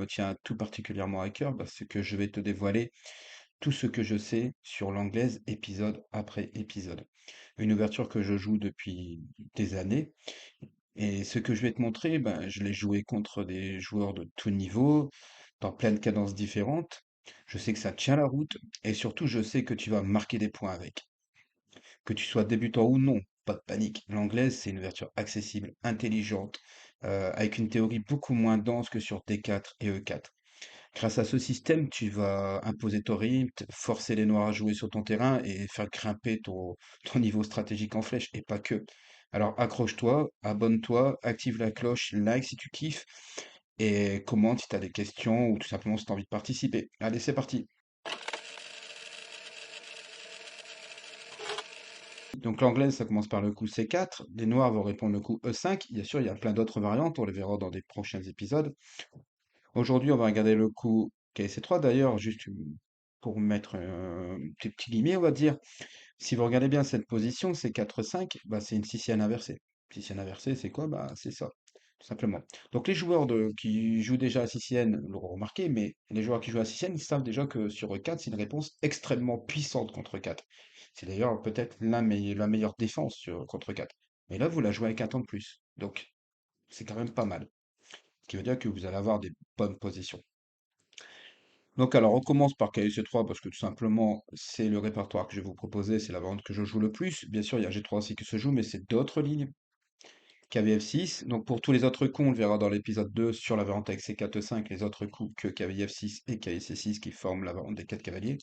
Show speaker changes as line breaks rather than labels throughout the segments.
tient tout particulièrement à cœur parce que je vais te dévoiler tout ce que je sais sur l'anglaise épisode après épisode. Une ouverture que je joue depuis des années et ce que je vais te montrer, ben, je l'ai joué contre des joueurs de tout niveau, dans plein de cadences différentes. Je sais que ça tient la route et surtout je sais que tu vas marquer des points avec. Que tu sois débutant ou non, pas de panique. L'anglaise, c'est une ouverture accessible, intelligente, avec une théorie beaucoup moins dense que sur D4 et E4. Grâce à ce système, tu vas imposer ton rythme, forcer les noirs à jouer sur ton terrain et faire grimper ton niveau stratégique en flèche, et pas que. Alors accroche-toi, abonne-toi, active la cloche, like si tu kiffes, et commente si tu as des questions ou tout simplement si tu as envie de participer. Allez, c'est parti. Donc l'anglaise, ça commence par le coup C4, les noirs vont répondre le coup E5. Bien sûr, il y a plein d'autres variantes, on les verra dans des prochains épisodes. Aujourd'hui, on va regarder le coup KC3. D'ailleurs, juste pour mettre un petit guillemets, on va dire, si vous regardez bien cette position, c'est 4-5, bah, c'est une Sicilienne inversée. Sicilienne inversée, c'est quoi? Bah, c'est ça, tout simplement. Donc les joueurs qui jouent déjà à Sicilienne l'auront remarqué, mais les joueurs qui jouent à Sicilienne, ils savent déjà que sur E4, c'est une réponse extrêmement puissante contre 4. C'est d'ailleurs peut-être la meilleure défense contre 4. Mais là, vous la jouez avec un temps de plus. Donc, c'est quand même pas mal. Ce qui veut dire que vous allez avoir des bonnes positions. Donc alors on commence par KSC3 parce que tout simplement c'est le répertoire que je vais vous proposer, c'est la variante que je joue le plus. Bien sûr il y a G3 aussi qui se joue, mais c'est d'autres lignes. KVF6, donc pour tous les autres coups, on le verra dans l'épisode 2 sur la variante avec C4-5, les autres coups que KVF6 et KVC6 qui forment la variante des 4 cavaliers,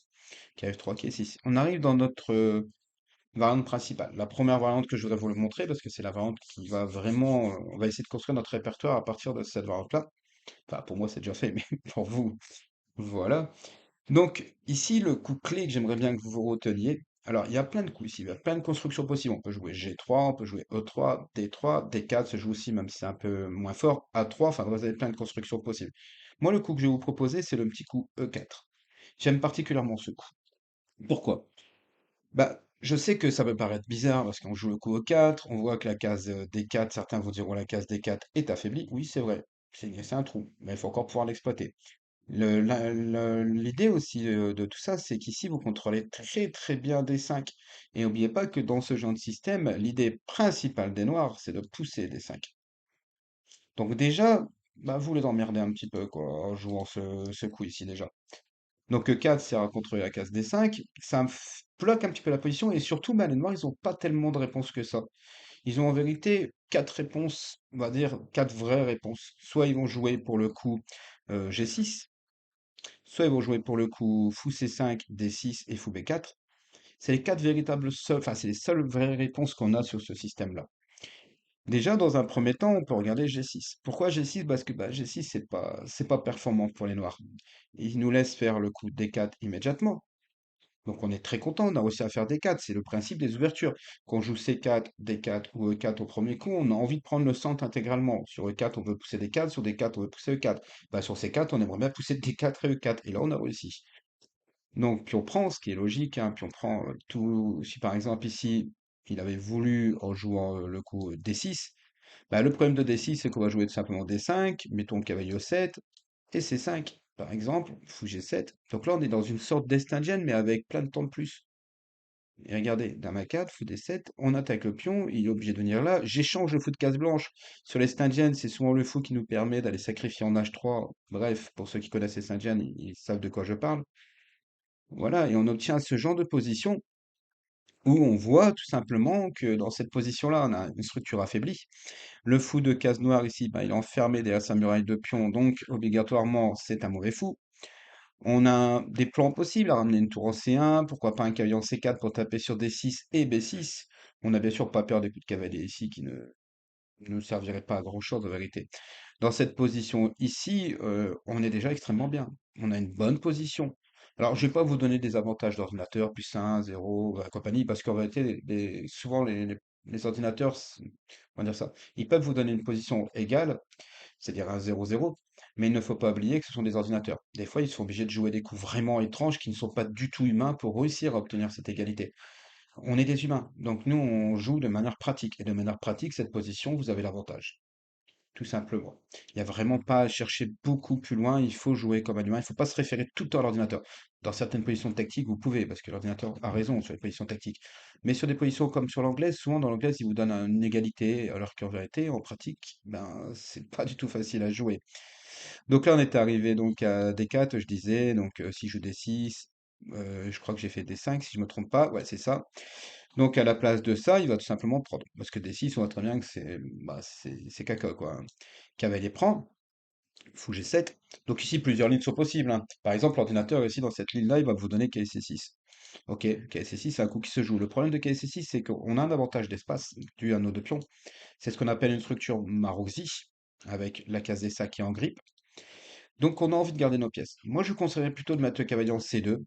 KF3, KF6. On arrive dans notre variante principale. La première variante que je voudrais vous le montrer, parce que c'est la variante qui va vraiment, on va essayer de construire notre répertoire à partir de cette variante-là. Enfin pour moi c'est déjà fait, mais pour vous, voilà. Donc, ici, le coup clé que j'aimerais bien que vous reteniez. Alors, il y a plein de coups ici, il y a plein de constructions possibles. On peut jouer G3, on peut jouer E3, D3, D4 se joue aussi, même si c'est un peu moins fort. A3, enfin, vous avez plein de constructions possibles. Moi, le coup que je vais vous proposer, c'est le petit coup E4. J'aime particulièrement ce coup. Pourquoi? Bah, je sais que ça peut paraître bizarre parce qu'on joue le coup E4, on voit que la case D4, certains vous diront la case D4 est affaiblie. Oui, c'est vrai, c'est un trou, mais il faut encore pouvoir l'exploiter. L'idée aussi de tout ça, c'est qu'ici, vous contrôlez très très bien D5. Et n'oubliez pas que dans ce genre de système, l'idée principale des noirs, c'est de pousser D5. Donc déjà, bah, vous les emmerdez un petit peu, quoi, en jouant ce coup ici déjà. Donc 4 sert à contrôler la case D5, ça bloque un petit peu la position, et surtout, bah, les noirs, ils n'ont pas tellement de réponses que ça. Ils ont en vérité quatre réponses, on va dire quatre vraies réponses. Soit ils vont jouer pour le coup G6, soit ils vont jouer pour le coup fou C5, D6 et fou B4. C'est les quatre véritables seuls, enfin c'est les seules vraies réponses qu'on a sur ce système-là. Déjà, dans un premier temps, on peut regarder G6. Pourquoi G6? Parce que bah, G6, c'est pas performant pour les noirs. Il nous laisse faire le coup D4 immédiatement. Donc on est très content, on a réussi à faire D4, c'est le principe des ouvertures. Quand on joue C4, D4 ou E4 au premier coup, on a envie de prendre le centre intégralement. Sur E4, on veut pousser D4, sur D4, on veut pousser E4. Bah, sur C4, on aimerait bien pousser D4 et E4, et là on a réussi. Donc, puis on prend ce qui est logique, hein, puis on prend tout. Si par exemple ici, il avait voulu, en jouant le coup D6, bah, le problème de D6, c'est qu'on va jouer tout simplement D5, mettons cavalier E7, et C5, par exemple, fou G7. Donc là, on est dans une sorte d'Est-Indienne, mais avec plein de temps de plus. Et regardez, dame A4, fou D7, on attaque le pion, il est obligé de venir là. J'échange le fou de case blanche. Sur l'Est-Indienne, c'est souvent le fou qui nous permet d'aller sacrifier en H3. Bref, pour ceux qui connaissent l'Est-Indienne, ils savent de quoi je parle. Voilà, et on obtient ce genre de position où on voit tout simplement que dans cette position-là, on a une structure affaiblie. Le fou de case noire ici, bah, il est enfermé derrière sa muraille de pion, donc obligatoirement c'est un mauvais fou. On a des plans possibles à ramener une tour en C1, pourquoi pas un cavalier en C4 pour taper sur D6 et B6. On n'a bien sûr pas peur des coups de cavalier ici qui ne serviraient pas à grand-chose en vérité. Dans cette position ici, on est déjà extrêmement bien. On a une bonne position. Alors, je vais pas vous donner des avantages d'ordinateur, plus 1, 0, compagnie, parce qu'en réalité, souvent les ordinateurs, on va dire ça, ils peuvent vous donner une position égale, c'est-à-dire un 0-0, mais il ne faut pas oublier que ce sont des ordinateurs. Des fois, ils sont obligés de jouer des coups vraiment étranges qui ne sont pas du tout humains pour réussir à obtenir cette égalité. On est des humains, donc nous, on joue de manière pratique, et de manière pratique, cette position, vous avez l'avantage. tout simplement. Il y a vraiment pas à chercher beaucoup plus loin, il faut jouer comme un humain, il faut pas se référer tout le temps à l'ordinateur. Dans certaines positions tactiques, vous pouvez, parce que l'ordinateur a raison sur les positions tactiques. Mais sur des positions comme sur l'anglaise, souvent dans l'anglaise, il vous donne une égalité, alors qu'en vérité, en pratique, ben, c'est pas du tout facile à jouer. Donc là, on est arrivé donc à D4, je disais, donc si je joue D6, je crois que j'ai fait D5, si je me trompe pas, ouais, c'est ça. Donc à la place de ça, il va tout simplement prendre. Parce que D6, on voit très bien que c'est caca, quoi, hein. Cavalier prend, fou G7. Donc ici, plusieurs lignes sont possibles, hein. Par exemple, l'ordinateur, ici, dans cette ligne-là, il va vous donner KSC6. Ok, KSC6, c'est un coup qui se joue. Le problème de KSC6, c'est qu'on a un avantage d'espace dû à nos deux pions. C'est ce qu'on appelle une structure Maroczy, avec la case des sacs qui est en grippe. Donc on a envie de garder nos pièces. Moi, je conseillerais plutôt de mettre le cavalier en C2.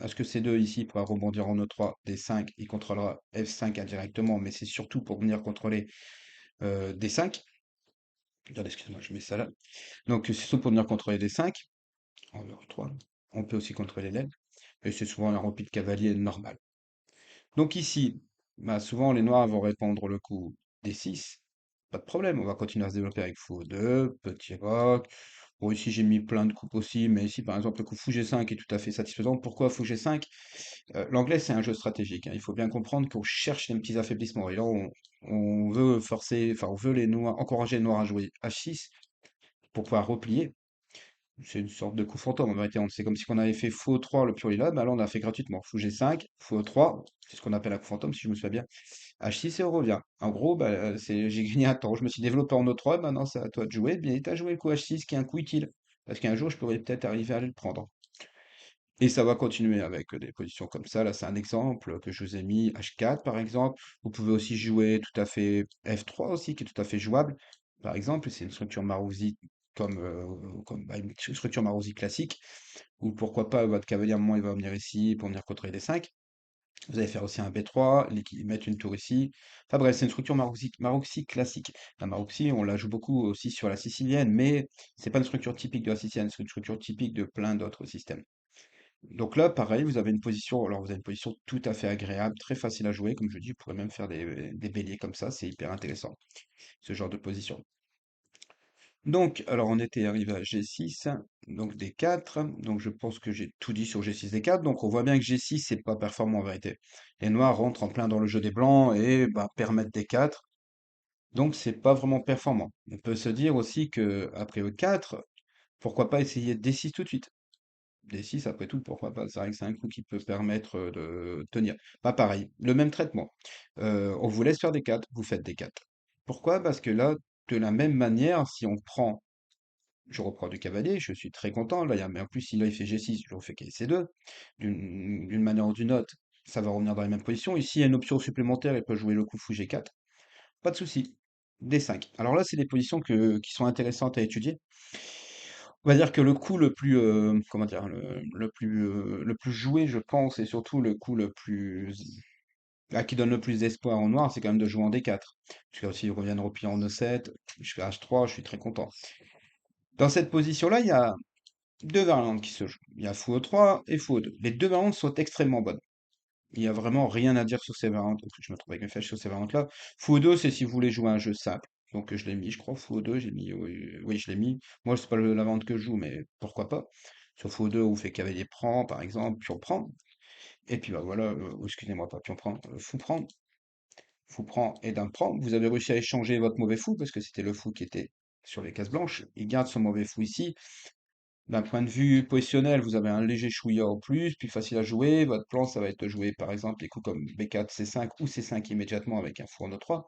Parce que C2 ici pourra rebondir en E3, D5, il contrôlera F5 indirectement, mais c'est surtout pour venir contrôler D5. Attendez, excusez-moi, je mets ça là. Donc c'est surtout pour venir contrôler D5 en E3. On peut aussi contrôler l'aile. Et c'est souvent un rempli de cavalier normal. Donc ici, bah, souvent les noirs vont répondre le coup D6. Pas de problème, on va continuer à se développer avec fou 2, petit roc. Bon, ici j'ai mis plein de coupes aussi, mais ici par exemple le coup fou G5 est tout à fait satisfaisant. Pourquoi fou G5? L'anglais c'est un jeu stratégique, hein. Il faut bien comprendre qu'on cherche les petits affaiblissements. Et là on veut forcer, enfin on veut les noirs, encourager les noirs à jouer H6 pour pouvoir replier. C'est une sorte de coup fantôme en vérité. C'est comme si on avait fait fou 3 le pion là, mais là on a fait gratuitement. Fou G5, fou 3, c'est ce qu'on appelle un coup fantôme si je me souviens bien. H6 et on revient. En gros, bah, j'ai gagné un temps. Je me suis développé en E3, maintenant c'est à toi de jouer. Bien, t'as joué le coup H6 qui est un coup utile. Parce qu'un jour je pourrais peut-être arriver à le prendre. Et ça va continuer avec des positions comme ça. Là, c'est un exemple que je vous ai mis, H4 par exemple. Vous pouvez aussi jouer tout à fait F3 aussi, qui est tout à fait jouable. Par exemple, c'est une structure Marouzi comme une structure Marouzi classique. Ou pourquoi pas, votre cavalier à un moment, il va venir ici pour venir contrôler des 5. Vous allez faire aussi un B3, mettre une tour ici. Enfin bref, c'est une structure Marouzi classique. La Marouzi, on la joue beaucoup aussi sur la sicilienne, mais c'est pas une structure typique de la sicilienne, c'est une structure typique de plein d'autres systèmes. Donc là, pareil, vous avez une position tout à fait agréable, très facile à jouer, comme je dis, vous pourrez même faire des béliers comme ça, c'est hyper intéressant, ce genre de position. Donc, alors on était arrivé à G6, donc D4, donc je pense que j'ai tout dit sur G6, D4, donc on voit bien que G6, c'est pas performant en vérité. Les noirs rentrent en plein dans le jeu des blancs et bah, permettent D4, donc c'est pas vraiment performant. On peut se dire aussi que après E4, pourquoi pas essayer D6 tout de suite? D6, après tout, pourquoi pas? C'est vrai que c'est un coup qui peut permettre de tenir. Pas pareil, le même traitement. On vous laisse faire des 4, vous faites des 4. Pourquoi? Parce que là, de la même manière, si on prend, je reprends du cavalier, je suis très content. Là, mais en plus, si là il fait G6, je refais C2. D'une manière ou d'une autre, ça va revenir dans les mêmes positions. Ici, il y a une option supplémentaire, il peut jouer le coup fou G4. Pas de souci. D5. Alors là, c'est des positions qui sont intéressantes à étudier. On va dire que le coup le plus, comment dire? Le plus joué, je pense, et surtout le coup le plus qui donne le plus d'espoir en noir, c'est quand même de jouer en D4. Parce que là aussi, ils reviennent replier en E7, je fais H3, je suis très content. Dans cette position-là, il y a 2 variantes qui se jouent. Il y a fou E3 et fou E2. Les 2 variantes sont extrêmement bonnes. Il y a vraiment rien à dire sur ces variantes, parce que je me trouve avec mes flèches sur ces variantes-là. Fou 2, c'est si vous voulez jouer un jeu simple. Donc je l'ai mis, je crois, Fou 2, j'ai mis, oui, oui, je l'ai mis. Moi, c'est pas la variante que je joue, mais pourquoi pas. Sur Fou 2, on fait cavalier prend, par exemple, pion prend. Et puis bah voilà, excusez-moi, pas pion prend, fou prend et dame prend. Vous avez réussi à échanger votre mauvais fou, parce que c'était le fou qui était sur les cases blanches. Il garde son mauvais fou ici. D'un point de vue positionnel, vous avez un léger chouïa en plus, plus facile à jouer. Votre plan, ça va être de jouer par exemple des coups comme B4, C5 ou C5 immédiatement avec un fou en E3.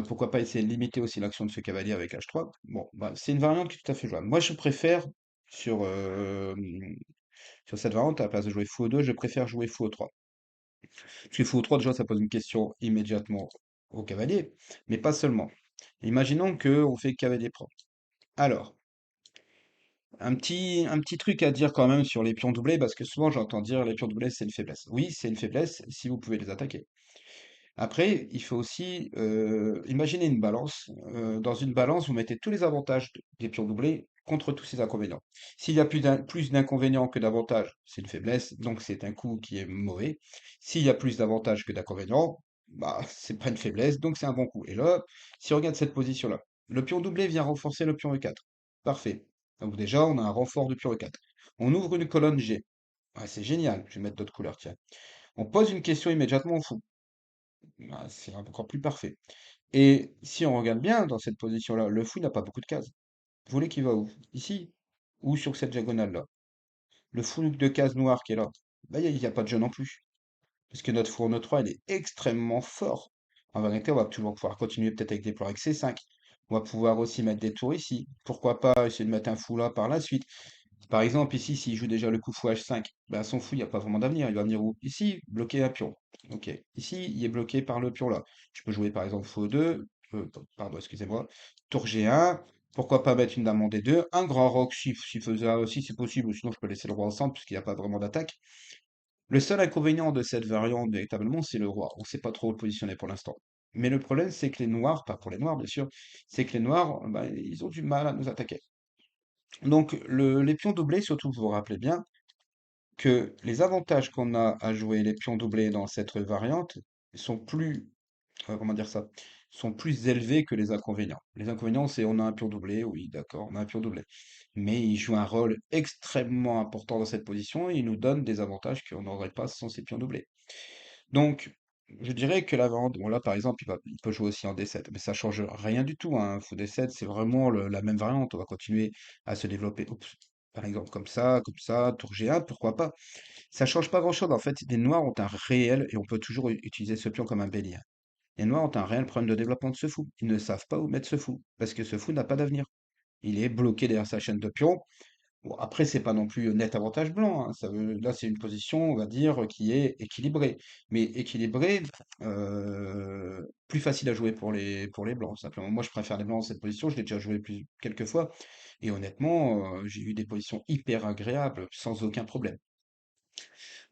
Pourquoi pas essayer de limiter aussi l'action de ce cavalier avec H3. Bon, bah, c'est une variante qui est tout à fait jouable. Moi, je préfère sur, sur cette variante, à la place de jouer fou E2, je préfère jouer fou E3. Parce que fou E3, déjà, ça pose une question immédiatement au cavalier, mais pas seulement. Imaginons qu'on fait cavalier prend. Alors, un petit truc à dire quand même sur les pions doublés, parce que souvent j'entends dire les pions doublés c'est une faiblesse. Oui, c'est une faiblesse si vous pouvez les attaquer. Après, il faut aussi imaginer une balance. Dans une balance, vous mettez tous les avantages des pions doublés contre tous ces inconvénients. S'il y a plus d'inconvénients que d'avantages, c'est une faiblesse, donc c'est un coup qui est mauvais. S'il y a plus d'avantages que d'inconvénients, bah c'est pas une faiblesse, donc c'est un bon coup. Et là, si on regarde cette position-là, Le pion doublé vient renforcer le pion E4. Parfait. Donc déjà, on a un renfort du pion E4. On ouvre une colonne G. Ah, c'est génial. Je vais mettre d'autres couleurs, tiens. On pose une question immédiatement au fou. Ah, c'est encore plus parfait. Et si on regarde bien dans cette position-là, le fou n'a pas beaucoup de cases. Vous voulez qu'il va où? Ici? Ou sur cette diagonale-là? Le fou de cases noires qui est là, bah, il n'y a pas de jeu non plus. Parce que notre fourneau 3, il est extrêmement fort. En vérité, on va toujours pouvoir continuer peut-être avec des plans avec C5. On va pouvoir aussi mettre des tours ici. Pourquoi pas essayer de mettre un fou là par la suite. Par exemple, ici, s'il joue déjà le coup fou H5, bah, son fou, il n'y a pas vraiment d'avenir. Il va venir où? Ici, bloquer un pion. Ok. Ici, il est bloqué par le pion là. Je peux jouer par exemple fou 2. Pardon, excusez-moi. Tour G1. Pourquoi pas mettre une dame en D2? Un grand roc si faisait aussi, c'est possible. Ou sinon, je peux laisser le roi ensemble puisqu'il n'y a pas vraiment d'attaque. Le seul inconvénient de cette variante, véritablement, c'est le roi. On ne sait pas trop où le positionner pour l'instant. Mais le problème, c'est que les noirs, pas pour les noirs bien sûr, c'est que les noirs, bah, ils ont du mal à nous attaquer. Donc les pions doublés, surtout, vous vous rappelez bien que les avantages qu'on a à jouer les pions doublés dans cette variante sont plus, comment dire ça, sont plus élevés que les inconvénients. Les inconvénients, c'est on a un pion doublé, oui, d'accord, on a un pion doublé. Mais il joue un rôle extrêmement important dans cette position et il nous donne des avantages qu'on n'aurait pas sans ces pions doublés. Donc, je dirais que la variante, bon là par exemple, il peut jouer aussi en D7, mais ça change rien du tout, hein. Fou D7, c'est vraiment la même variante. On va continuer à se développer. Oups. Par exemple, comme ça, tour G1, pourquoi pas. Ça change pas grand-chose. En fait, les noirs ont un réel, et on peut toujours utiliser ce pion comme un bélier. Les noirs ont un réel problème de développement de ce fou. Ils ne savent pas où mettre ce fou, parce que ce fou n'a pas d'avenir. Il est bloqué derrière sa chaîne de pions. Bon, après, c'est pas non plus net avantage blanc, hein. Là, c'est une position, on va dire, qui est équilibrée. Mais équilibrée, plus facile à jouer pour les blancs, simplement. Moi, je préfère les blancs dans cette position. Je l'ai déjà joué quelques fois. Et honnêtement, j'ai eu des positions hyper agréables, sans aucun problème.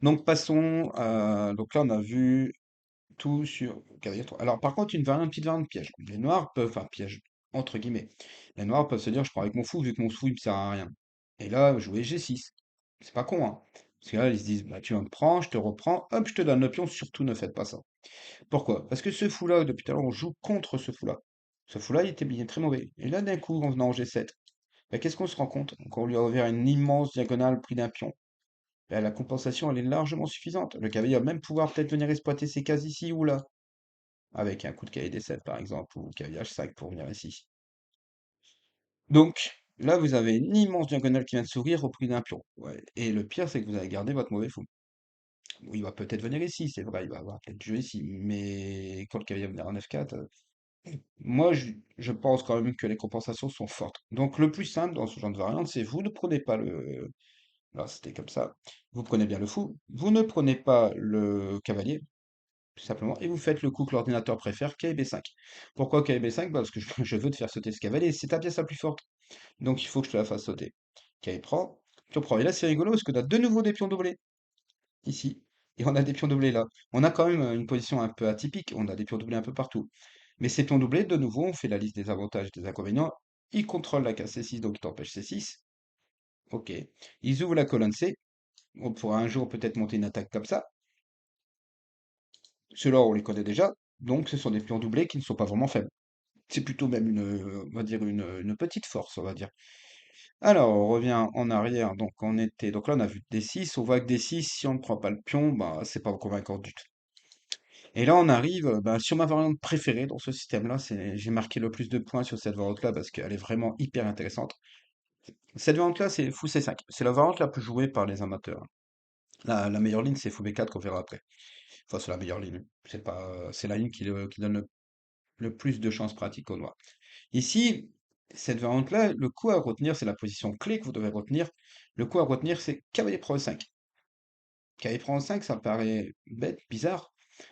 Donc, passons à... Donc là, on a vu tout sur cavalier 3. Alors, par contre, une petite variante piège. Les noirs peuvent, enfin, piège, entre guillemets. Les noirs peuvent se dire, je prends avec mon fou, vu que mon fou, il me sert à rien. Et là, jouer G6. C'est pas con, hein. Parce que là, ils se disent, bah, tu me prends, je te reprends, hop, je te donne le pion, surtout ne faites pas ça. Pourquoi? Parce que ce fou-là, depuis tout à l'heure, on joue contre ce fou-là. Ce fou-là, il était bien très mauvais. Et là, d'un coup, en venant en G7, bah, qu'est-ce qu'on se rend compte? Qu'on lui a ouvert une immense diagonale pris d'un pion. Bah, la compensation, elle est largement suffisante. Le cavalier va même pouvoir peut-être venir exploiter ses cases ici ou là avec un coup de cavalier D7 par exemple, ou cavalier H5 pour venir ici. Donc, là, vous avez une immense diagonale qui vient de s'ouvrir au prix d'un pion. Ouais. Et le pire, c'est que vous avez gardé votre mauvais fou. Bon, il va peut-être venir ici, c'est vrai, il va avoir peut-être joué ici, mais quand le cavalier va venir en F4, moi, je pense quand même que les compensations sont fortes. Donc, le plus simple dans ce genre de variante, c'est vous ne prenez pas le... Là, c'était comme ça. Vous prenez bien le fou, vous ne prenez pas le cavalier, tout simplement, et vous faites le coup que l'ordinateur préfère, KB5. Pourquoi KB5? Parce que je veux te faire sauter ce cavalier, c'est ta pièce la plus forte. Donc il faut que je te la fasse sauter. KB prend, pion prend. Et là c'est rigolo parce qu'on a de nouveau des pions doublés, ici. Et on a des pions doublés là. On a quand même une position un peu atypique, on a des pions doublés un peu partout. Mais ces pions doublés, de nouveau, on fait la liste des avantages et des inconvénients. Ils contrôlent la case C6, donc ils t'empêchent C6. Ok. Ils ouvrent la colonne C. On pourra un jour peut-être monter une attaque comme ça. Ceux-là, on les connaît déjà. Donc ce sont des pions doublés qui ne sont pas vraiment faibles. C'est plutôt même on va dire une petite force, on va dire. Alors, on revient en arrière. Donc là, on a vu D6. On voit que D6, si on ne prend pas le pion, bah, c'est pas convaincant du tout. Et là, on arrive bah, sur ma variante préférée dans ce système-là. J'ai marqué le plus de points sur cette variante-là parce qu'elle est vraiment hyper intéressante. Cette variante-là, c'est fou C5. C'est la variante la plus jouée par les amateurs. La meilleure ligne, c'est fou B4 qu'on verra après. Enfin, c'est la meilleure ligne. C'est pas, c'est la ligne qui donne le plus de chances pratiques au noir. Ici, cette variante-là, le coup à retenir, c'est la position clé que vous devez retenir. Le coup à retenir, c'est cavalier prend E5. Cavalier prend E5, ça me paraît bête, bizarre,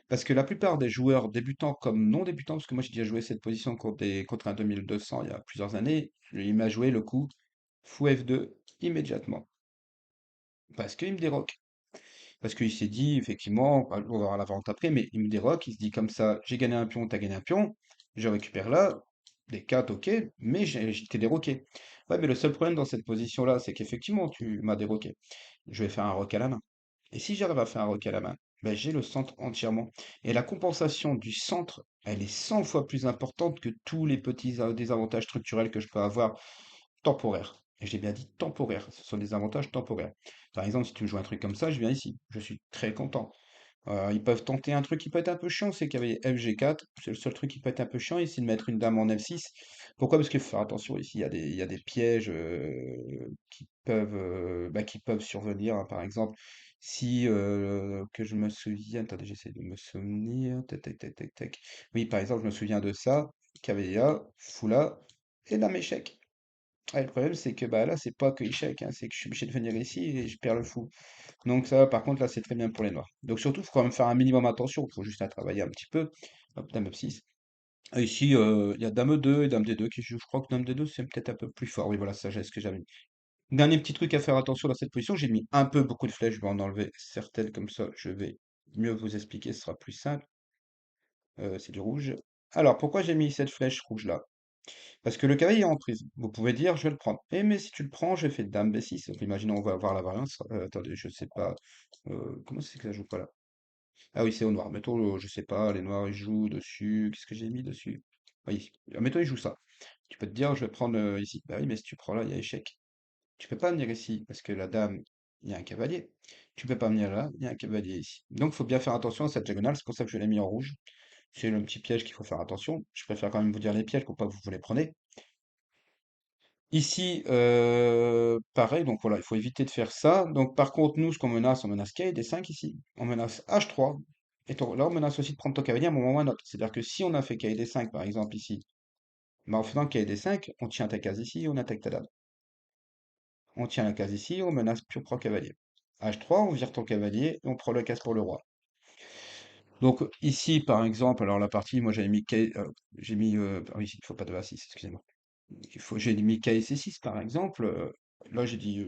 parce que la plupart des joueurs débutants comme non débutants, parce que moi j'ai déjà joué cette position contre un 2200 il y a plusieurs années, il m'a joué le coup fou F2 immédiatement, parce qu'il me déroque. Parce qu'il s'est dit, effectivement, bah, on va voir la variante après, mais il me déroque, il se dit comme ça, j'ai gagné un pion, t'as gagné un pion, je récupère là, des 4, ok, mais j'ai t'ai déroqué. Ouais, mais le seul problème dans cette position-là, c'est qu'effectivement, tu m'as déroqué. Je vais faire un roc à la main. Et si j'arrive à faire un roc à la main, Ben, j'ai le centre entièrement. Et la compensation du centre, elle est 100 fois plus importante que tous les petits désavantages structurels que je peux avoir temporaires. Et j'ai bien dit temporaires, ce sont des avantages temporaires. Par exemple, si tu me joues un truc comme ça, je viens ici. Je suis très content. Ils peuvent tenter un truc qui peut être un peu chiant, c'est qu'il y avait FG4. C'est le seul truc qui peut être un peu chiant ici, de mettre une dame en F6. Pourquoi? Parce qu'il faut faire attention ici, il y a des pièges qui peuvent survenir, hein. Par exemple, si que je me souviens, attendez, j'essaie de me souvenir. Tac, tac, tac, tac, tac. Oui, par exemple, je me souviens de ça, cavalier, Foula et dame échec. Ouais, le problème, c'est que bah, là, c'est pas que échec, hein, c'est que je suis obligé de venir ici et je perds le fou. Donc ça, par contre, là, c'est très bien pour les noirs. Donc surtout, il faut quand même faire un minimum attention. Il faut juste à travailler un petit peu. Hop, dame F6. Et ici, il y a dame E2 et dame D2 qui joue. Je crois que dame D2, c'est peut-être un peu plus fort. Oui, voilà, sagesse que j'avais mis. Dernier petit truc à faire attention dans cette position, j'ai mis un peu beaucoup de flèches. Je vais en enlever certaines comme ça. Je vais mieux vous expliquer, ce sera plus simple. C'est du rouge. Alors, pourquoi j'ai mis cette flèche rouge là? Parce que le cavalier est en prise. Vous pouvez dire, je vais le prendre. Eh, mais si tu le prends, je fais dame B6. Donc, imaginons, on va avoir la variance. Attendez, je sais pas. Comment c'est que ça joue pas là? Ah oui, c'est au noir. Mettons, je sais pas, les noirs ils jouent dessus. Qu'est-ce que j'ai mis dessus? Oui, mettons, ils jouent ça. Tu peux te dire, je vais prendre ici. Bah oui, mais si tu prends là, il y a échec. Tu peux pas venir ici parce que la dame, il y a un cavalier. Tu peux pas venir là, il y a un cavalier ici. Donc, il faut bien faire attention à cette diagonale. C'est pour ça que je l'ai mis en rouge. C'est le petit piège qu'il faut faire attention. Je préfère quand même vous dire les pièges pour pas que vous les preniez. Ici, pareil, donc voilà, il faut éviter de faire ça. Donc par contre, nous, ce qu'on menace, on menace quai D5 ici. On menace H3. Et là, on menace aussi de prendre ton cavalier à un moment ou à un autre. C'est-à-dire que si on a fait quai D5, par exemple, ici, bah, en faisant quai D5, on tient ta case ici, on attaque ta dame. On tient la case ici, on menace puis on prend cavalier. H3, on vire ton cavalier et on prend la case pour le roi. Donc ici, par exemple, alors la partie, moi j'avais mis ah oui, il faut pas de A6, excusez-moi. J'ai mis KSC6 par exemple. Là, j'ai dit.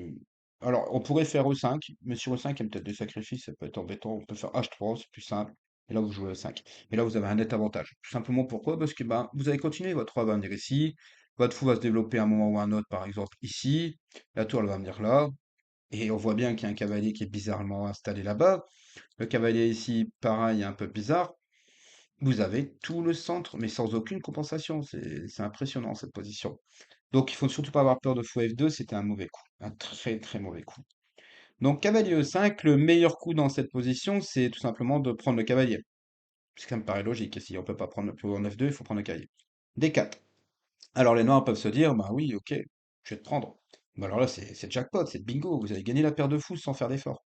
Alors, on pourrait faire E5, mais sur E5, il y a peut-être des sacrifices, ça peut être embêtant. On peut faire H3, c'est plus simple. Et là, vous jouez E5. Et là, vous avez un net avantage. Tout simplement pourquoi? Parce que ben, vous allez continuer. Votre roi va venir ici. Votre fou va se développer à un moment ou à un autre, par exemple ici. La tour, elle va venir là. Et on voit bien qu'il y a un cavalier qui est bizarrement installé là-bas. Le cavalier ici, pareil, est un peu bizarre. Vous avez tout le centre, mais sans aucune compensation. C'est impressionnant cette position. Donc il faut surtout pas avoir peur de fou F2, c'était un mauvais coup. Un très très mauvais coup. Donc cavalier E5, le meilleur coup dans cette position, c'est tout simplement de prendre le cavalier. Ce qui me paraît logique. Si on peut pas prendre le plus haut en F2, il faut prendre le cavalier. D4. Alors les noirs peuvent se dire, bah oui, ok, je vais te prendre. Bah alors là, c'est jackpot, c'est bingo, vous avez gagné la paire de fous sans faire d'effort.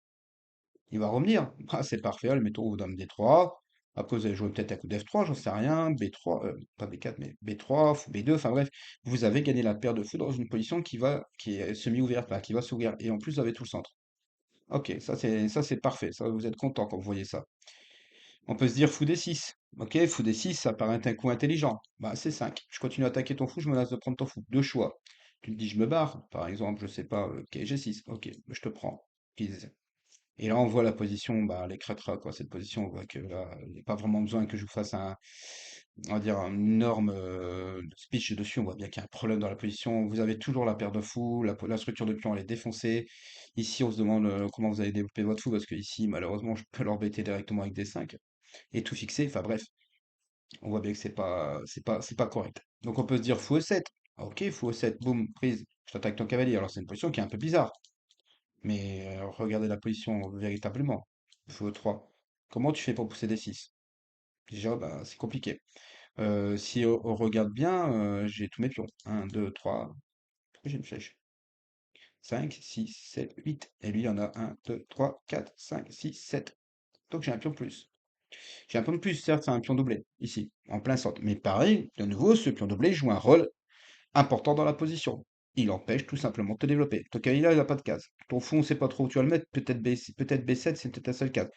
Il va revenir. Ah, c'est parfait, allez, mettons dame D3. Après, vous allez jouer peut-être à coup d'F3, j'en sais rien. B3, pas B4, mais B3, fou B2, enfin bref, vous avez gagné la paire de fou dans une position qui est semi-ouverte, là, qui va s'ouvrir. Et en plus, vous avez tout le centre. Ok, ça c'est parfait. Ça, vous êtes content quand vous voyez ça. On peut se dire fou D6. Ok, fou D6, ça paraît être un coup intelligent. Bah, c'est 5. Je continue à attaquer ton fou, je menace de prendre ton fou. Deux choix. Tu te dis, je me barre, par exemple, je sais pas, ok, G6. Ok, je te prends. Et là, on voit la position, bah, les crêtera, quoi. Cette position, on voit que là, il n'y a pas vraiment besoin que je vous fasse on va dire, un énorme speech dessus. On voit bien qu'il y a un problème dans la position. Vous avez toujours la paire de fous, la structure de pion, elle est défoncée. Ici, on se demande comment vous allez développer votre fou, parce que ici, malheureusement, je peux l'embêter directement avec des 5 et tout fixer. Enfin bref, on voit bien que c'est pas correct. Donc on peut se dire fou E7. Ok, fou E7, boum, prise. Je t'attaque ton cavalier. Alors c'est une position qui est un peu bizarre. Mais regardez la position véritablement. Fou E3. Comment tu fais pour pousser des 6? Déjà, bah, c'est compliqué. Si on regarde bien, j'ai tous mes pions. Un, 2, 3. Pourquoi j'ai une flèche? 5, 6, 7, 8. Et lui, il y en a un, 2, 3, 4, 5, 6, 7. Donc j'ai un pion de plus. J'ai un pion de plus, certes, c'est un pion doublé, ici, en plein centre. Mais pareil, de nouveau, ce pion doublé joue un rôle important dans la position. Il empêche tout simplement de te développer. Ton cavalier là, il n'a pas de case. Ton fond, on ne sait pas trop où tu vas le mettre. Peut-être B7, c'est peut-être ta seule case.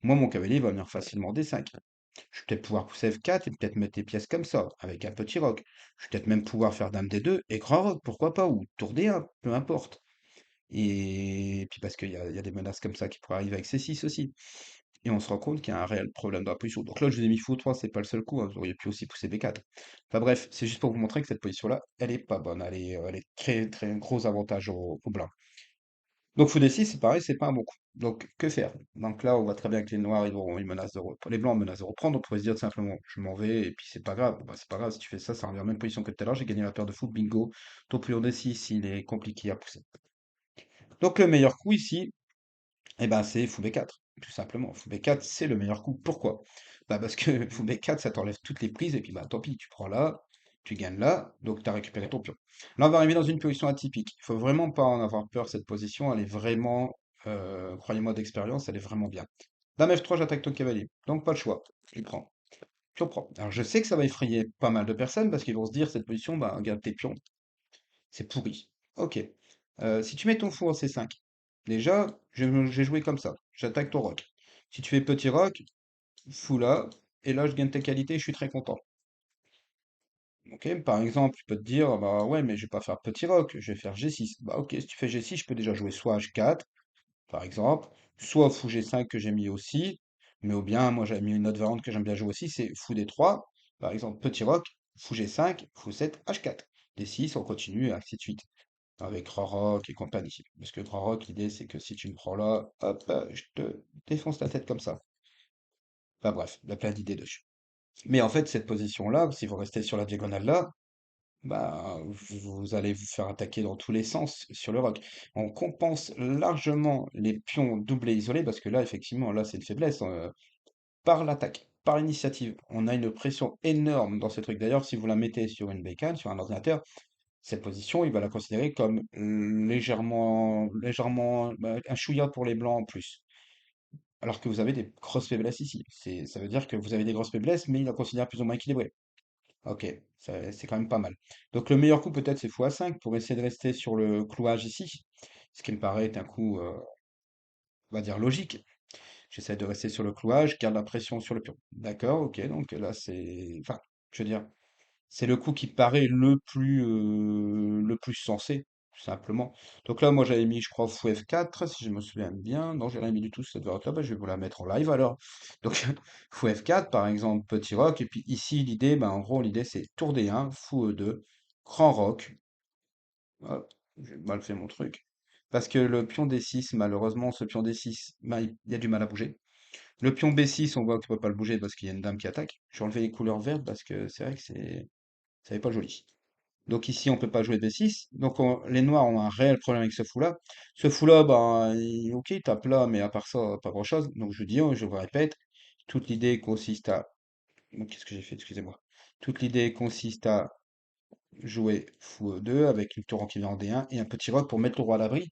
Moi, mon cavalier va venir facilement D5. Je vais peut-être pouvoir pousser F4 et peut-être mettre des pièces comme ça, avec un petit roc. Je vais peut-être même pouvoir faire Dame D2 et grand roc, pourquoi pas, ou tour D1, peu importe. Et puis parce qu'il y a des menaces comme ça qui pourraient arriver avec C6 aussi. Et on se rend compte qu'il y a un réel problème dans la position. Donc là, je vous ai mis fou 3, c'est pas le seul coup, hein, vous auriez pu aussi pousser B4. Enfin bref, c'est juste pour vous montrer que cette position-là, elle est pas bonne. Elle est très très gros avantage au blanc. Donc fou d6, c'est pareil, c'est pas un bon coup. Donc que faire? Donc là, on voit très bien que les noirs, ils menacent de reprendre. Les blancs menacent de reprendre, on pourrait se dire tout simplement, je m'en vais, et puis c'est pas grave. Bon, bah, c'est pas grave, si tu fais ça, ça revient à la même position que tout à l'heure, j'ai gagné la paire de fou, bingo. Ton pion D6, il est compliqué à pousser. Donc le meilleur coup ici, eh ben, c'est fou B4, tout simplement. Fou B4, c'est le meilleur coup. Pourquoi? Bah parce que fou B4, ça t'enlève toutes les prises, et puis bah tant pis, tu prends là, tu gagnes là, donc tu as récupéré ton pion. Là, on va arriver dans une position atypique. Il faut vraiment pas en avoir peur, cette position, elle est vraiment, croyez-moi d'expérience, elle est vraiment bien. Dame F3, j'attaque ton cavalier, donc pas le choix, je prends. Pion prend. Alors je sais que ça va effrayer pas mal de personnes, parce qu'ils vont se dire, cette position, bah regarde tes pions, c'est pourri. Ok. Si tu mets ton fou en C5, déjà, j'ai joué comme ça. J'attaque ton roc. Si tu fais petit roc, fou là, et là je gagne ta qualité et je suis très content. Ok, par exemple, tu peux te dire, bah ouais, mais je vais pas faire petit roc, je vais faire G6. Bah ok, si tu fais G6, je peux déjà jouer soit H4, par exemple, soit fou G5 que j'ai mis aussi, mais ou bien, moi j'avais mis une autre variante que j'aime bien jouer aussi, c'est fou D3, par exemple, petit roc, fou G5, fou 7, H4. D6, on continue, et ainsi de suite avec Rorok et compagnie. Parce que Rorok, l'idée, c'est que si tu me prends là, hop, je te défonce la tête comme ça. Enfin bref, il y a plein d'idées dessus. Mais en fait, cette position-là, si vous restez sur la diagonale là, bah, vous allez vous faire attaquer dans tous les sens sur le roc. On compense largement les pions doublés isolés, parce que là, effectivement, là, c'est une faiblesse, par l'attaque, par l'initiative. On a une pression énorme dans ce truc. D'ailleurs, si vous la mettez sur une bécane, sur un ordinateur, cette position, il va la considérer comme légèrement, bah, un chouïa pour les blancs en plus. Alors que vous avez des grosses faiblesses ici. Ça veut dire que vous avez des grosses faiblesses, mais il la considère plus ou moins équilibrée. Ok, c'est quand même pas mal. Donc le meilleur coup peut-être c'est fou A5 pour essayer de rester sur le clouage ici. Ce qui me paraît être un coup, on va dire, logique. J'essaie de rester sur le clouage, garde la pression sur le pion. D'accord, ok, donc là c'est. Enfin, je veux dire. C'est le coup qui paraît le plus sensé, tout simplement. Donc là, moi, j'avais mis, je crois, fou F4, si je me souviens bien. Non, j'ai rien mis du tout, cette variante-là. Bah, je vais vous la mettre en live, alors. Donc, fou F4, par exemple, petit roc. Et puis ici, l'idée, bah, en gros, l'idée, c'est tour D1, fou E2, grand roc. Hop, j'ai mal fait mon truc. Parce que le pion D6, malheureusement, ce pion D6, bah, il y a du mal à bouger. Le pion B6, on voit qu'il ne peut pas le bouger parce qu'il y a une dame qui attaque. J'ai enlevé les couleurs vertes parce que c'est vrai que ça n'est pas joli. Donc ici, on peut pas jouer B6. Donc les noirs ont un réel problème avec ce fou-là. Ce fou-là, bah, ok, il tape là, mais à part ça, pas grand-chose. Donc je dis, oh, je vous répète, toute l'idée consiste à... Oh, qu'est-ce que j'ai fait? Excusez-moi. Toute l'idée consiste à jouer fou E2 avec une tour qui vient en D1 et un petit roc pour mettre le roi à l'abri.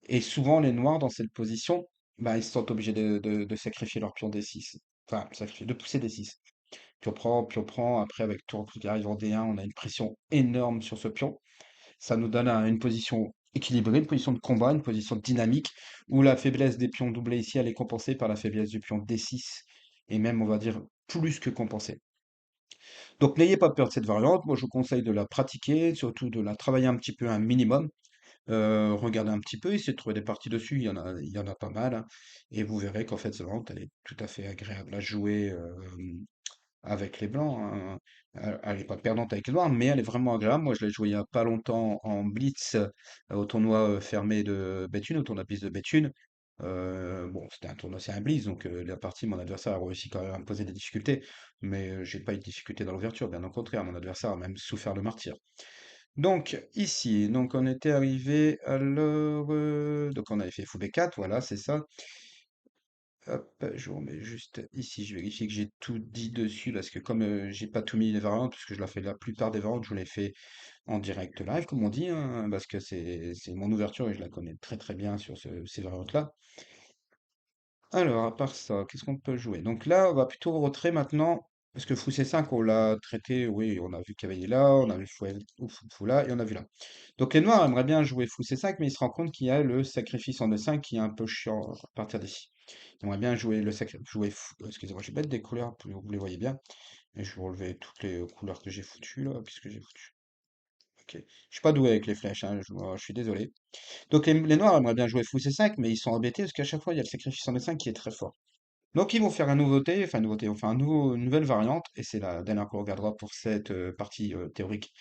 Et souvent, les noirs, dans cette position, bah, ils se sentent obligés de sacrifier leur pion D6. Enfin, sacrifier, de pousser D6. Puis on prend, après avec tour qui arrive en D1, on a une pression énorme sur ce pion. Ça nous donne une position équilibrée, une position de combat, une position dynamique, où la faiblesse des pions doublés ici, elle est compensée par la faiblesse du pion D6, et même, on va dire, plus que compensée. Donc n'ayez pas peur de cette variante, moi je vous conseille de la pratiquer, surtout de la travailler un petit peu un minimum, regardez un petit peu, essayez de trouver des parties dessus, il y en a pas mal, hein, et vous verrez qu'en fait cette variante, elle est tout à fait agréable à jouer, avec les blancs, hein. Elle est pas perdante avec les noirs, mais elle est vraiment agréable. Moi, je l'ai joué il y a pas longtemps en blitz au tournoi fermé de Béthune, au tournoi blitz de Béthune. Bon, c'était un tournoi, c'est un blitz, donc la partie, mon adversaire a réussi quand même à me poser des difficultés, mais j'ai pas eu de difficulté dans l'ouverture, bien au contraire, mon adversaire a même souffert le martyr. Donc ici, donc on était arrivé à l'heure, donc on avait fait fou B4, voilà, c'est ça. Hop, je vous remets juste ici, je vérifie que j'ai tout dit dessus parce que comme j'ai pas tout mis les variantes, parce que je l'ai fait la plupart des variantes, je l'ai fait en direct live, comme on dit, hein, parce que c'est mon ouverture et je la connais très très bien sur ces variantes-là. Alors, à part ça, qu'est-ce qu'on peut jouer? Donc là, on va plutôt retrait maintenant, parce que fou C5, on l'a traité, oui, on a vu cavalier là, on a vu fou là, et on a vu là. Donc les noirs aimeraient bien jouer fou C5, mais ils se rendent compte qu'il y a le sacrifice en E5 qui est un peu chiant à partir d'ici. J'aimerais bien jouer excusez-moi, je vais mettre des couleurs pour que vous les voyez bien. Et je vais relever toutes les couleurs que j'ai foutues là. Qu'est-ce que j'ai foutu? Ok. Je suis pas doué avec les flèches, hein, je suis désolé. Donc les noirs aimeraient bien jouer fou C5, mais ils sont embêtés parce qu'à chaque fois il y a le sacrifice en E5 qui est très fort. Donc ils vont faire une nouveauté, ils vont faire une nouvelle variante, et c'est la dernière qu'on regardera pour cette partie théorique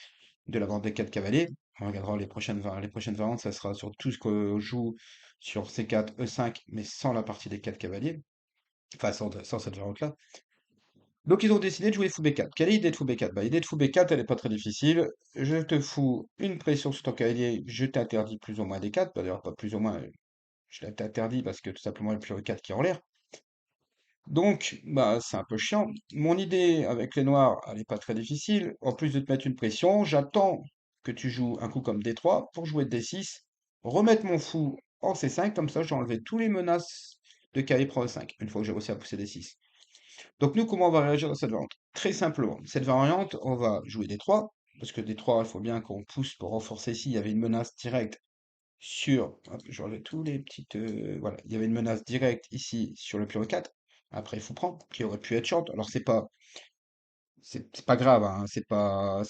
de la bande des quatre cavaliers. On regardera les prochaines variantes, ça sera sur tout ce qu'on joue sur C4, E5, mais sans la partie des 4 cavaliers, enfin sans cette variante-là. Donc ils ont décidé de jouer fou B4. Quelle est l'idée de fou B4? Bah, l'idée de fou B4, elle est pas très difficile. Je te fous une pression sur ton cavalier, je t'interdis plus ou moins des 4, d'ailleurs pas plus ou moins, je t'interdis parce que tout simplement il n'y a plus le 4 qui est en l'air. Donc, bah, c'est un peu chiant. Mon idée avec les noirs, elle est pas très difficile. En plus de te mettre une pression, j'attends que tu joues un coup comme D3 pour jouer D6, remettre mon fou en C5, comme ça j'ai enlevé tous les menaces de cavalier prend E5, une fois que j'ai réussi à pousser D6. Donc nous, comment on va réagir dans cette variante? Très simplement. Cette variante, on va jouer D3, parce que D3, il faut bien qu'on pousse pour renforcer ici. Il y avait une menace directe sur, hop, je enlève tous les petites, voilà, il y avait une menace directe ici sur le pion E4. Après, il faut prendre, qui aurait pu être short. Alors c'est pas grave, hein, c'est pas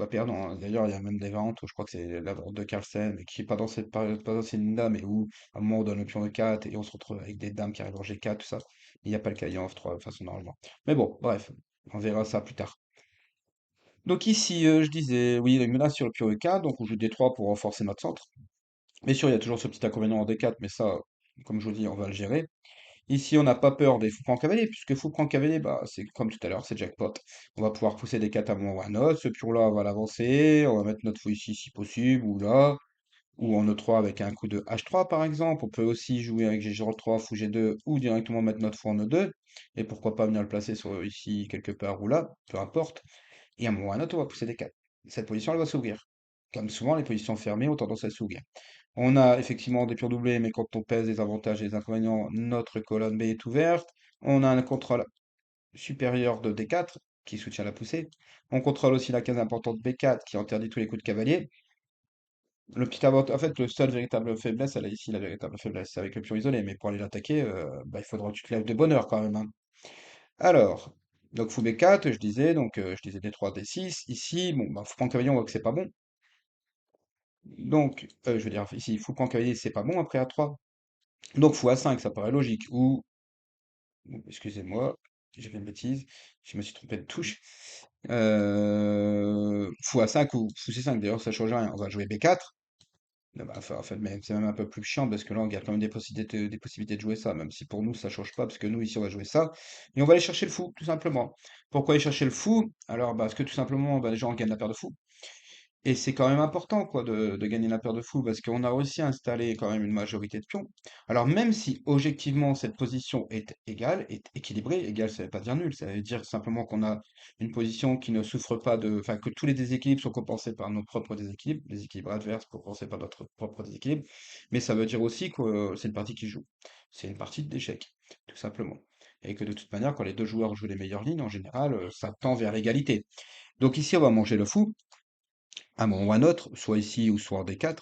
perdant, hein. D'ailleurs, il y a même des variantes où je crois que c'est la variante de Carlsen, mais qui est pas dans cette période, pas dans cette ligne-là, mais où à un moment on donne le pion E4 et on se retrouve avec des dames qui arrivent en G4, tout ça. Il n'y a pas le cavalier en F3 de façon normalement. Mais bon, bref, on verra ça plus tard. Donc ici, je disais, oui, il y a une menace sur le pion E4, donc on joue D3 pour renforcer notre centre. Bien sûr, il y a toujours ce petit inconvénient en D4, mais ça, comme je vous dis, on va le gérer. Ici, on n'a pas peur des fous prend cavalier, puisque fou prend cavalier, bah, c'est comme tout à l'heure, c'est jackpot. On va pouvoir pousser des 4 à mon ou à notre. Ce pion-là, on va l'avancer. On va mettre notre fou ici si possible, ou là, ou en E3 avec un coup de H3 par exemple. On peut aussi jouer avec G3, fou G2, ou directement mettre notre fou en E2. Et pourquoi pas venir le placer sur, ici quelque part ou là, peu importe. Et à un moment ou à un autre, on va pousser des 4. Cette position, elle va s'ouvrir. Comme souvent, les positions fermées ont tendance à s'ouvrir. On a effectivement des pions doublés, mais quand on pèse les avantages et les inconvénients, notre colonne B est ouverte. On a un contrôle supérieur de D4 qui soutient la poussée. On contrôle aussi la case importante B4 qui interdit tous les coups de cavalier. Le petit en fait, le seul véritable faiblesse, elle est ici, la véritable faiblesse, c'est avec le pion isolé. Mais pour aller l'attaquer, bah, il faudra que tu te lèves de bonne heure quand même, hein. Alors, donc fou B4, je disais, donc je disais D3, D6. Ici, bon, bah, fou prend cavalier, on voit que c'est pas bon. Donc, je veux dire, ici, fou prend cavalier, c'est pas bon après A3. Donc fou A5, ça paraît logique. Excusez-moi, j'ai fait une bêtise, je me suis trompé de touche. Fou A5 ou fou C5, d'ailleurs, ça change rien. On va jouer B4. Ah bah, en fait, mais c'est même un peu plus chiant parce que là, on garde quand même des possibilités de jouer ça, même si pour nous, ça change pas, parce que nous, ici, on va jouer ça. Et on va aller chercher le fou, tout simplement. Pourquoi aller chercher le fou? Alors, bah, parce que tout simplement, bah, déjà, on gagne la paire de fou. Et c'est quand même important quoi de gagner la paire de fous parce qu'on a réussi à installer quand même une majorité de pions. Alors même si objectivement cette position est égale, est équilibrée, égale ça veut pas dire nul, ça veut dire simplement qu'on a une position qui ne souffre pas de... Enfin que tous les déséquilibres sont compensés par nos propres déséquilibres, les équilibres adverses compensés par notre propre déséquilibre, mais ça veut dire aussi que c'est une partie qui joue. C'est une partie d'échec, tout simplement. Et que de toute manière, quand les deux joueurs jouent les meilleures lignes, en général, ça tend vers l'égalité. Donc ici, on va manger le fou à mon ou un autre, soit ici ou soit en D4.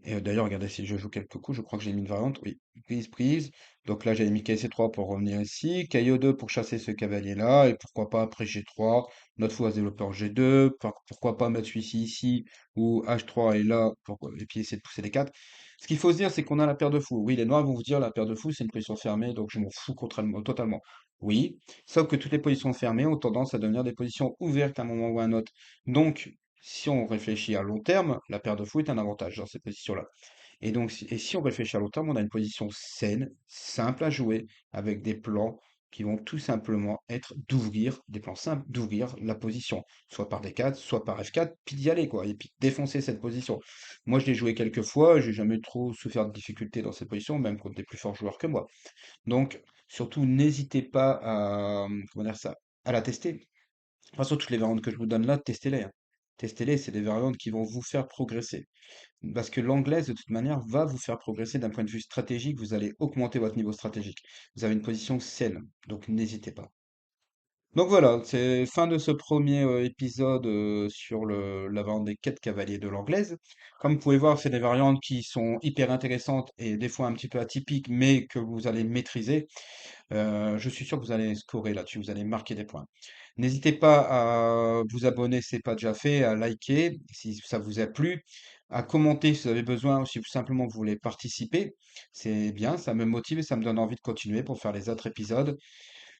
Et d'ailleurs, regardez, si je joue quelques coups, je crois que j'ai mis une variante. Oui, prise, prise. Donc là, j'avais mis KC3 pour revenir ici, KO2 pour chasser ce cavalier-là, et pourquoi pas après G3, notre fou va se développer en G2, pourquoi pas mettre celui-ci ici, ou H3 est là, et puis essayer de pousser les 4. Ce qu'il faut se dire, c'est qu'on a la paire de fous. Oui, les noirs vont vous dire la paire de fous, c'est une position fermée, donc je m'en fous totalement. Oui, sauf que toutes les positions fermées ont tendance à devenir des positions ouvertes à un moment ou à un autre. Donc, si on réfléchit à long terme, la paire de fou est un avantage dans ces positions-là. Et donc, si on réfléchit à long terme, on a une position saine, simple à jouer, avec des plans qui vont tout simplement être d'ouvrir, des plans simples d'ouvrir la position, soit par D4, soit par F4, puis d'y aller, quoi, et puis défoncer cette position. Moi, je l'ai joué quelques fois, j'ai jamais trop souffert de difficultés dans cette position, même contre des plus forts joueurs que moi. Donc, surtout, n'hésitez pas à, comment dire ça, à la tester. De toute façon, toutes les variantes que je vous donne là, testez-les, hein. Testez-les, c'est des variantes qui vont vous faire progresser. Parce que l'anglaise, de toute manière, va vous faire progresser d'un point de vue stratégique. Vous allez augmenter votre niveau stratégique. Vous avez une position saine, donc n'hésitez pas. Donc voilà, c'est fin de ce premier épisode sur la variante des quêtes cavaliers de l'anglaise. Comme vous pouvez voir, c'est des variantes qui sont hyper intéressantes et des fois un petit peu atypiques, mais que vous allez maîtriser. Je suis sûr que vous allez scorer là-dessus, vous allez marquer des points. N'hésitez pas à vous abonner si ce n'est pas déjà fait, à liker si ça vous a plu, à commenter si vous avez besoin ou si tout simplement vous voulez participer. C'est bien, ça me motive et ça me donne envie de continuer pour faire les autres épisodes.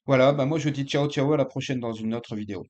Voilà, bah moi je vous dis ciao ciao, à la prochaine dans une autre vidéo.